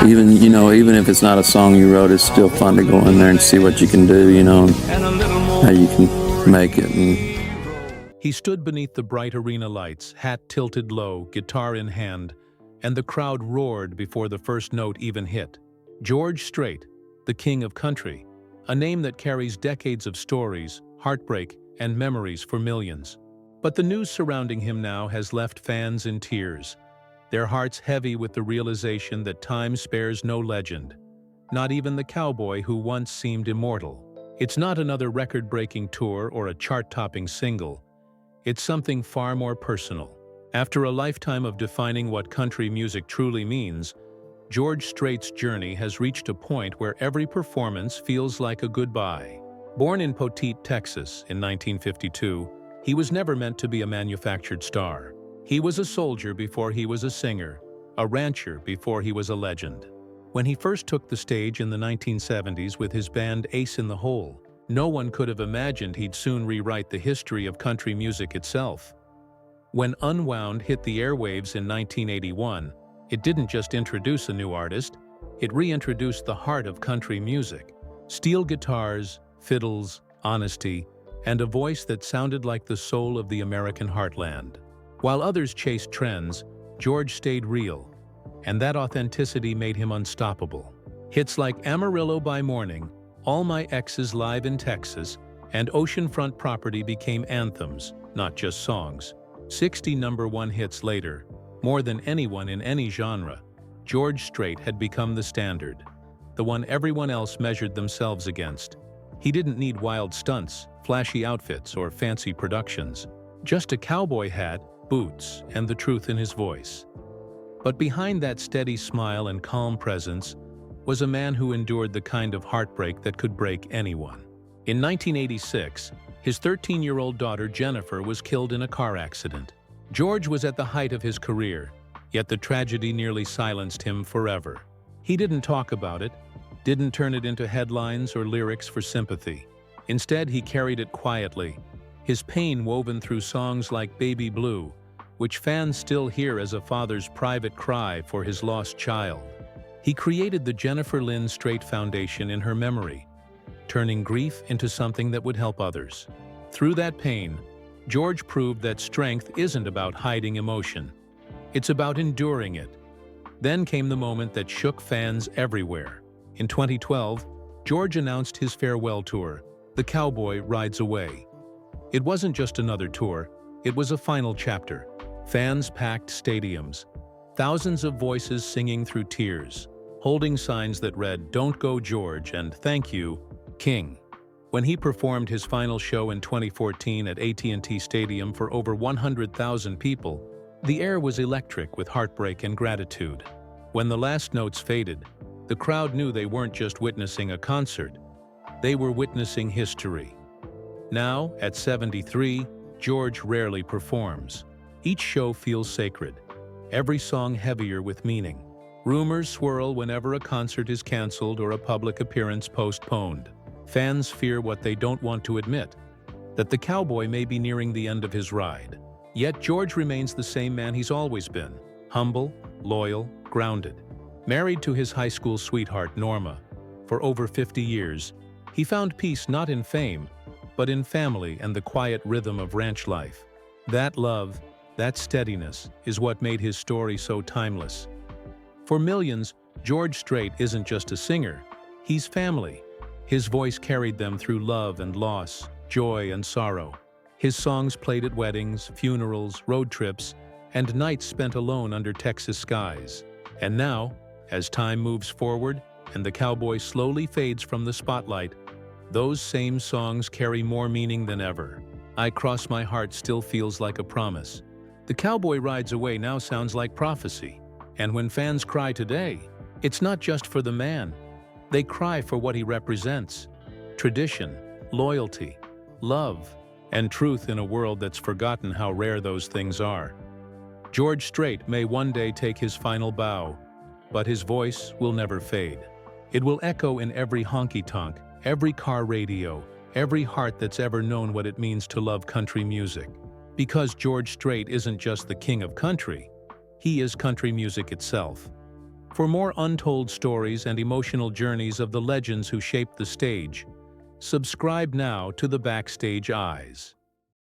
Even, even if it's not a song you wrote, it's still fun to go in there and see what you can do, how you can make it. He stood beneath the bright arena lights, hat tilted low, guitar in hand, and the crowd roared before the first note even hit. George Strait, the king of country, a name that carries decades of stories, heartbreak, and memories for millions. But the news surrounding him now has left fans in tears, their hearts heavy with the realization that time spares no legend, not even the cowboy who once seemed immortal. It's not another record-breaking tour or a chart-topping single. It's something far more personal. After a lifetime of defining what country music truly means, George Strait's journey has reached a point where every performance feels like a goodbye. Born in Poteet, Texas in 1952, he was never meant to be a manufactured star. He was a soldier before he was a singer, a rancher before he was a legend. When he first took the stage in the 1970s with his band Ace in the Hole, no one could have imagined he'd soon rewrite the history of country music itself. When Unwound hit the airwaves in 1981, it didn't just introduce a new artist, it reintroduced the heart of country music. Steel guitars, fiddles, honesty, and a voice that sounded like the soul of the American heartland. While others chased trends, George stayed real, and that authenticity made him unstoppable. Hits like Amarillo by Morning, All My Exes Live in Texas, and Oceanfront Property became anthems, not just songs. 60 number-one hits later, more than anyone in any genre, George Strait had become the standard, the one everyone else measured themselves against. He didn't need wild stunts, flashy outfits, or fancy productions. Just a cowboy hat, boots, and the truth in his voice. But behind that steady smile and calm presence was a man who endured the kind of heartbreak that could break anyone. In 1986, his 13-year-old daughter Jennifer was killed in a car accident. George was at the height of his career, yet the tragedy nearly silenced him forever. He didn't talk about it, didn't turn it into headlines or lyrics for sympathy. Instead, he carried it quietly, his pain woven through songs like Baby Blue, which fans still hear as a father's private cry for his lost child. He created the Jennifer Lynn Strait Foundation in her memory, turning grief into something that would help others. Through that pain, George proved that strength isn't about hiding emotion. It's about enduring it. Then came the moment that shook fans everywhere. In 2012, George announced his farewell tour, The Cowboy Rides Away. It wasn't just another tour, it was a final chapter. Fans packed stadiums, thousands of voices singing through tears, holding signs that read, "Don't Go George" and "Thank You, King." When he performed his final show in 2014 at AT&T Stadium for over 100,000 people, the air was electric with heartbreak and gratitude. When the last notes faded, the crowd knew they weren't just witnessing a concert, they were witnessing history. Now, at 73, George rarely performs. Each show feels sacred, every song heavier with meaning. Rumors swirl whenever a concert is canceled or a public appearance postponed. Fans fear what they don't want to admit, that the cowboy may be nearing the end of his ride. Yet George remains the same man he's always been, humble, loyal, grounded. Married to his high school sweetheart, Norma, for over 50 years, he found peace not in fame, but in family and the quiet rhythm of ranch life. That love, that steadiness, is what made his story so timeless. For millions, George Strait isn't just a singer, he's family. His voice carried them through love and loss, joy and sorrow. His songs played at weddings, funerals, road trips, and nights spent alone under Texas skies. And now, as time moves forward and the cowboy slowly fades from the spotlight, those same songs carry more meaning than ever. I Cross My Heart still feels like a promise. The Cowboy Rides Away now sounds like prophecy. And when fans cry today, it's not just for the man. They cry for what he represents: tradition, loyalty, love, and truth in a world that's forgotten how rare those things are. George Strait may one day take his final bow, but his voice will never fade. It will echo in every honky-tonk, every car radio, every heart that's ever known what it means to love country music. Because George Strait isn't just the king of country, he is country music itself. For more untold stories and emotional journeys of the legends who shaped the stage, subscribe now to the Backstage Eyes.